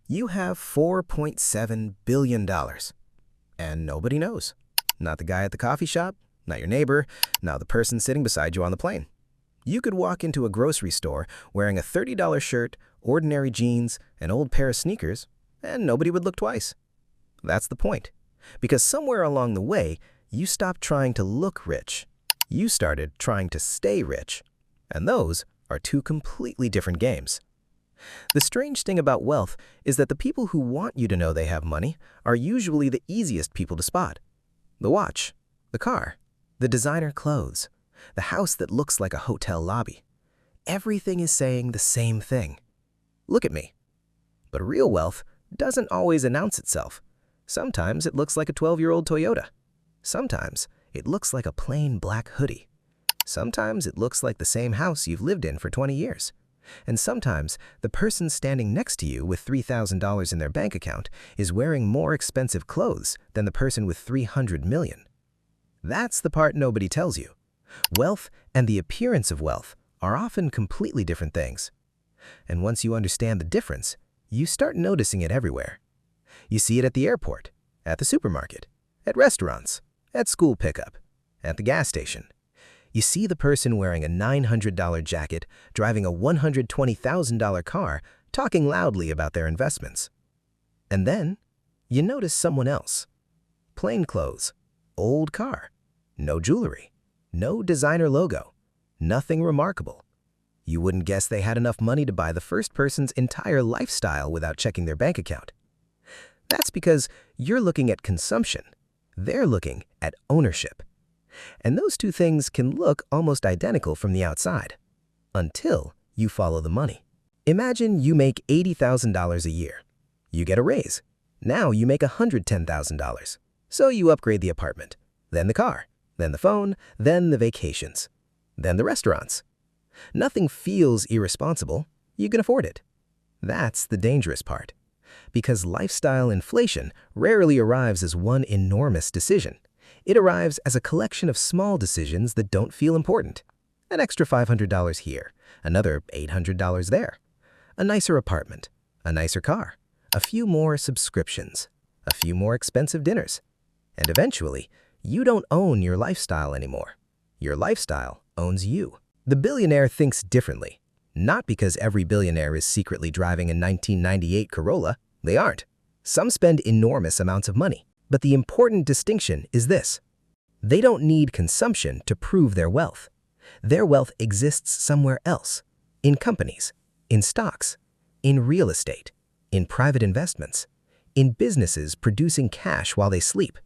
You have $4.7 billion. And nobody knows. Not the guy at the coffee shop, not your neighbor, not the person sitting beside you on the plane. You could walk into a grocery store wearing a $30 shirt, ordinary jeans, an old pair of sneakers, and nobody would look twice. That's the point. Because somewhere along the way, you stopped trying to look rich. You started trying to stay rich. And those are two completely different games. The strange thing about wealth is that the people who want you to know they have money are usually the easiest people to spot. The watch, the car, the designer clothes, the house that looks like a hotel lobby. Everything is saying the same thing. Look at me. But real wealth doesn't always announce itself. Sometimes it looks like a 12-year-old Toyota. Sometimes it looks like a plain black hoodie. Sometimes it looks like the same house you've lived in for 20 years. And sometimes the person standing next to you with $3,000 in their bank account is wearing more expensive clothes than the person with $300 million. That's the part nobody tells you. Wealth and the appearance of wealth are often completely different things. And once you understand the difference, you start noticing it everywhere. You see it at the airport, at the supermarket, at restaurants, at school pickup, at the gas station. You see the person wearing a $900 jacket, driving a $120,000 car, talking loudly about their investments. And then, you notice someone else. Plain clothes, old car, no jewelry, no designer logo, nothing remarkable. You wouldn't guess they had enough money to buy the first person's entire lifestyle without checking their bank account. That's because you're looking at consumption. They're looking at ownership. And those two things can look almost identical from the outside, until you follow the money. Imagine you make $80,000 a year. You get a raise. Now you make $110,000. So you upgrade the apartment, then the car, then the phone, then the vacations, then the restaurants. Nothing feels irresponsible. You can afford it. That's the dangerous part. Because lifestyle inflation rarely arrives as one enormous decision. It arrives as a collection of small decisions that don't feel important. An extra $500 here, another $800 there. A nicer apartment, a nicer car, a few more subscriptions, a few more expensive dinners. And eventually, you don't own your lifestyle anymore. Your lifestyle owns you. The billionaire thinks differently. Not because every billionaire is secretly driving a 1998 Corolla. They aren't. Some spend enormous amounts of money. But the important distinction is this. They don't need consumption to prove their wealth. Their wealth exists somewhere else. In companies, in stocks, in real estate, in private investments, in businesses producing cash while they sleep.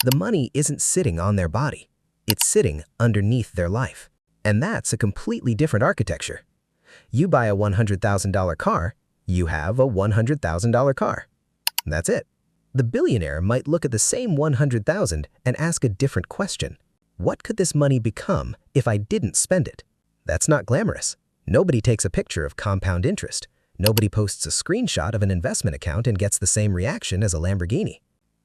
The money isn't sitting on their body. It's sitting underneath their life. And that's a completely different architecture. You buy a $100,000 car, you have a $100,000 car. That's it. The billionaire might look at the same $100,000 and ask a different question. What could this money become if I didn't spend it? That's not glamorous. Nobody takes a picture of compound interest. Nobody posts a screenshot of an investment account and gets the same reaction as a Lamborghini.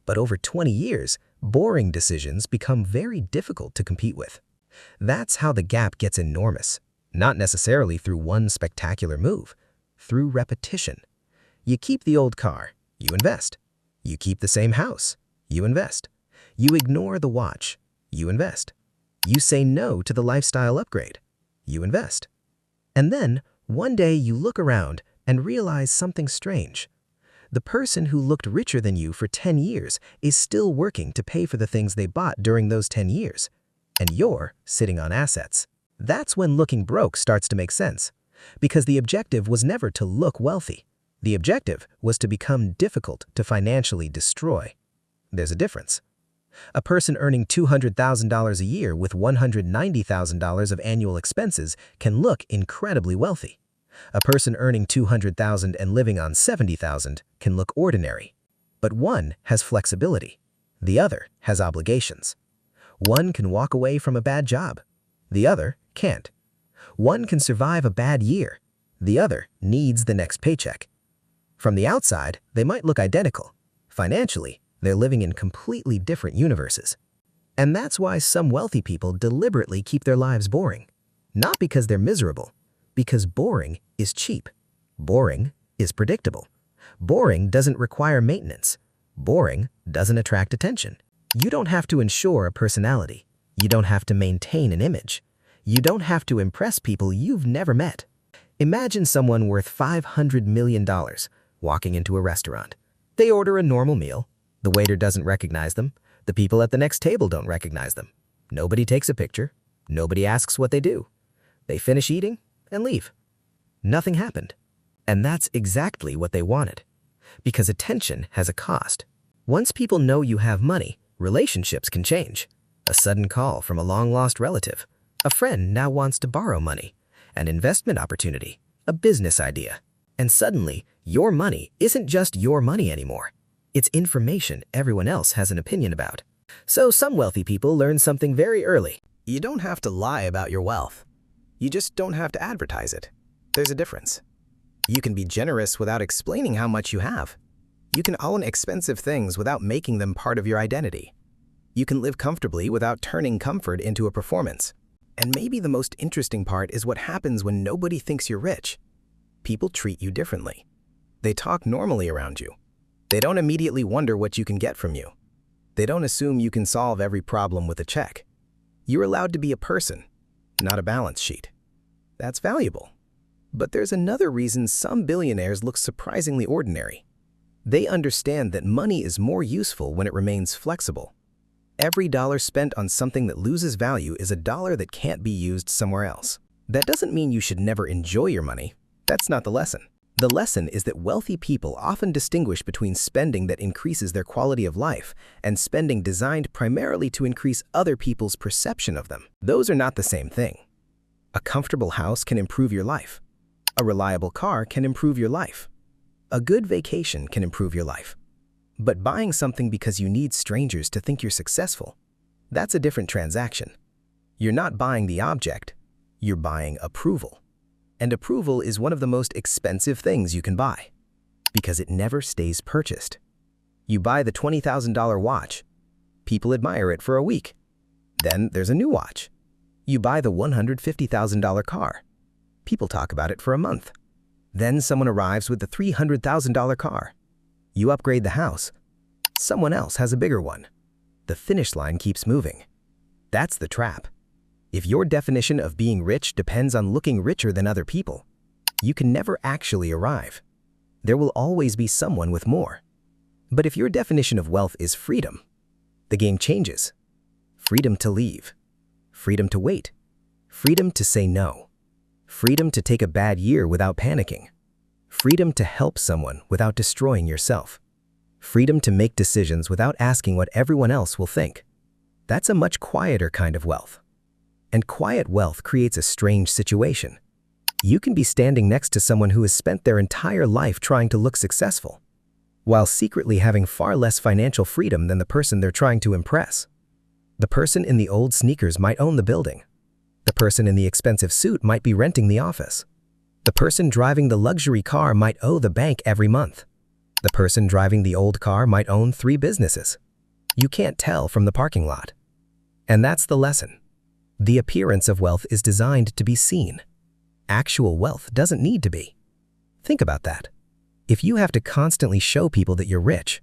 But over 20 years, boring decisions become very difficult to compete with. That's how the gap gets enormous. Not necessarily through one spectacular move, through repetition. You keep the old car, you invest. You keep the same house, you invest. You ignore the watch, you invest. You say no to the lifestyle upgrade, you invest. And then, one day you look around and realize something strange. The person who looked richer than you for 10 years is still working to pay for the things they bought during those 10 years. And you're sitting on assets. That's when looking broke starts to make sense. Because the objective was never to look wealthy. The objective was to become difficult to financially destroy. There's a difference. A person earning $200,000 a year with $190,000 of annual expenses can look incredibly wealthy. A person earning $200,000 and living on $70,000 can look ordinary. But one has flexibility. The other has obligations. One can walk away from a bad job. The other can't. One can survive a bad year. The other needs the next paycheck. From the outside, they might look identical. Financially, they're living in completely different universes. And that's why some wealthy people deliberately keep their lives boring. Not because they're miserable, because boring is cheap. Boring is predictable. Boring doesn't require maintenance. Boring doesn't attract attention. You don't have to ensure a personality. You don't have to maintain an image. You don't have to impress people you've never met. Imagine someone worth $500 million walking into a restaurant. They order a normal meal. The waiter doesn't recognize them. The people at the next table don't recognize them. Nobody takes a picture. Nobody asks what they do. They finish eating and leave. Nothing happened. And that's exactly what they wanted. Because attention has a cost. Once people know you have money, relationships can change. A sudden call from a long-lost relative. A friend now wants to borrow money. An investment opportunity. A business idea. And suddenly, your money isn't just your money anymore. It's information everyone else has an opinion about. So some wealthy people learn something very early. You don't have to lie about your wealth. You just don't have to advertise it. There's a difference. You can be generous without explaining how much you have. You can own expensive things without making them part of your identity. You can live comfortably without turning comfort into a performance. And maybe the most interesting part is what happens when nobody thinks you're rich. People treat you differently. They talk normally around you. They don't immediately wonder what you can get from you. They don't assume you can solve every problem with a check. You're allowed to be a person, not a balance sheet. That's valuable. But there's another reason some billionaires look surprisingly ordinary. They understand that money is more useful when it remains flexible. Every dollar spent on something that loses value is a dollar that can't be used somewhere else. That doesn't mean you should never enjoy your money. That's not the lesson. The lesson is that wealthy people often distinguish between spending that increases their quality of life and spending designed primarily to increase other people's perception of them. Those are not the same thing. A comfortable house can improve your life. A reliable car can improve your life. A good vacation can improve your life. But buying something because you need strangers to think you're successful, that's a different transaction. You're not buying the object, you're buying approval. And approval is one of the most expensive things you can buy, because it never stays purchased. You buy the $20,000 watch. People admire it for a week. Then there's a new watch. You buy the $150,000 car. People talk about it for a month. Then someone arrives with the $300,000 car. You upgrade the house. Someone else has a bigger one. The finish line keeps moving. That's the trap. If your definition of being rich depends on looking richer than other people, you can never actually arrive. There will always be someone with more. But if your definition of wealth is freedom, the game changes. Freedom to leave. Freedom to wait. Freedom to say no. Freedom to take a bad year without panicking. Freedom to help someone without destroying yourself. Freedom to make decisions without asking what everyone else will think. That's a much quieter kind of wealth. And quiet wealth creates a strange situation. You can be standing next to someone who has spent their entire life trying to look successful, while secretly having far less financial freedom than the person they're trying to impress. The person in the old sneakers might own the building. The person in the expensive suit might be renting the office. The person driving the luxury car might owe the bank every month. The person driving the old car might own 3 businesses. You can't tell from the parking lot. And that's the lesson. The appearance of wealth is designed to be seen. Actual wealth doesn't need to be. Think about that. If you have to constantly show people that you're rich,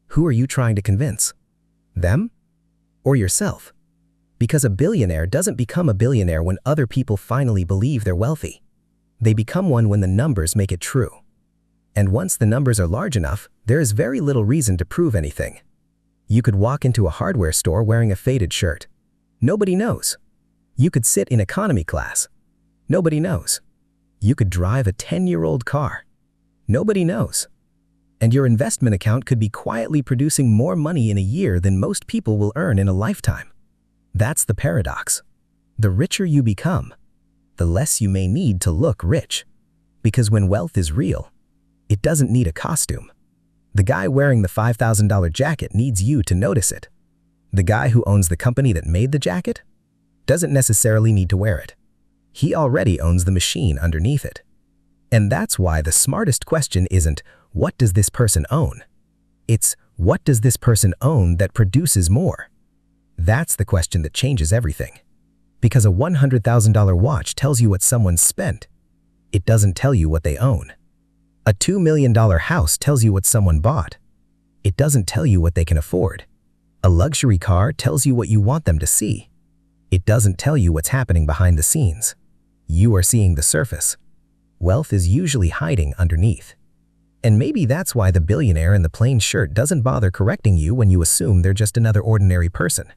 who are you trying to convince? Them? Or yourself? Because a billionaire doesn't become a billionaire when other people finally believe they're wealthy. They become one when the numbers make it true. And once the numbers are large enough, there is very little reason to prove anything. You could walk into a hardware store wearing a faded shirt. Nobody knows. You could sit in economy class. Nobody knows. You could drive a 10-year-old car. Nobody knows. And your investment account could be quietly producing more money in a year than most people will earn in a lifetime. That's the paradox. The richer you become, the less you may need to look rich. Because when wealth is real, it doesn't need a costume. The guy wearing the $5,000 jacket needs you to notice it. The guy who owns the company that made the jacket doesn't necessarily need to wear it. He already owns the machine underneath it. And that's why the smartest question isn't, what does this person own? It's, what does this person own that produces more? That's the question that changes everything. Because a $100,000 watch tells you what someone spent. It doesn't tell you what they own. A $2 million house tells you what someone bought. It doesn't tell you what they can afford. A luxury car tells you what you want them to see. It doesn't tell you what's happening behind the scenes. You are seeing the surface. Wealth is usually hiding underneath. And maybe that's why the billionaire in the plain shirt doesn't bother correcting you when you assume they're just another ordinary person.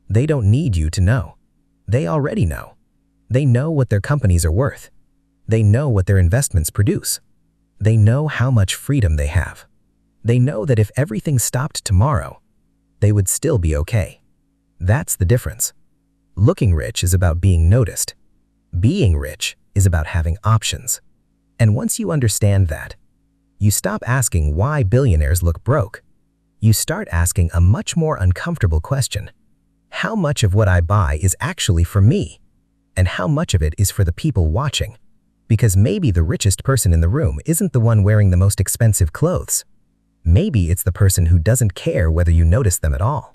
They don't need you to know. They already know. They know what their companies are worth. They know what their investments produce. They know how much freedom they have. They know that if everything stopped tomorrow, they would still be okay. That's the difference. Looking rich is about being noticed. Being rich is about having options. And once you understand that, you stop asking why billionaires look broke. You start asking a much more uncomfortable question. How much of what I buy is actually for me? And how much of it is for the people watching? Because maybe the richest person in the room isn't the one wearing the most expensive clothes. Maybe it's the person who doesn't care whether you notice them at all.